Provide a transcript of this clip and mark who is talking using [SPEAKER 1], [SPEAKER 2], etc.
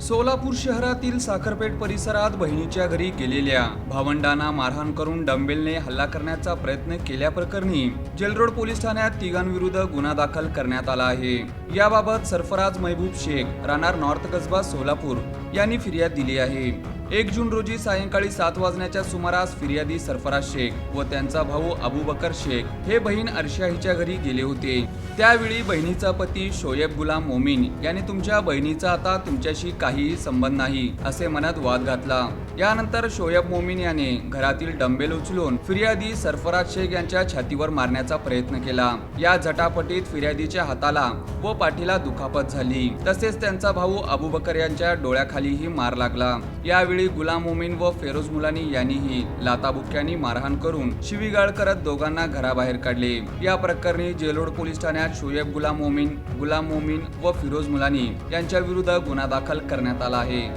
[SPEAKER 1] सोलापूर शहरातील साखरपेठ परिसरात बहिणीच्या घरी गेलेल्या भावंडांना मारहाण करून डंबेलने हल्ला करण्याचा प्रयत्न केल्याप्रकरणी जेलरोड पोलीस ठाण्यात तिघांविरुद्ध गुन्हा दाखल करण्यात आला आहे। याबाबत सरफराज महबूब शेख राहणार नॉर्थ कसबा सोलापूर यांनी फिर्याद दिली आहे। 1 जून रोजी सायंकाळी 7 वाजण्याच्या सुमारास फिर्यादी सरफराज शेख व त्यांचा भाऊ अबूबकर शेख हे बहीण अर्शिया हिच्या घरी गेले होते। त्यावेळी बहिणीचा पती शोएब गुलाम मोमीन याने तुमच्या बहिणीचा आता तुमच्याशी काहीही संबंध नाही असे म्हणत वाद घातला। यानंतर शोएब मोमीन याने घरातील डंबेल उचलून फिर्यादी सरफराज शेख यांच्या छातीवर मारण्याचा प्रयत्न केला। या झटापटीत फिर्यादीच्या हाताला व पाठीला दुखापत झाली, तसेच त्यांचा भाऊ अबूबकर यांच्या डोळ्याखालीही मार लागला। यावेळी गुलाम मोमीन व फेरोज मुलानी यांनीही लाताबुक्क्यांनी मारहाण करून शिवीगाळ करत दोघांना घराबाहेर काढले। या प्रकरणी जेलरोड पोलीस ठाण्यात शोएब गुलाम मोमीन व फिरोज मुलानी यांच्या विरुद्ध गुन्हा दाखल करण्यात आला आहे।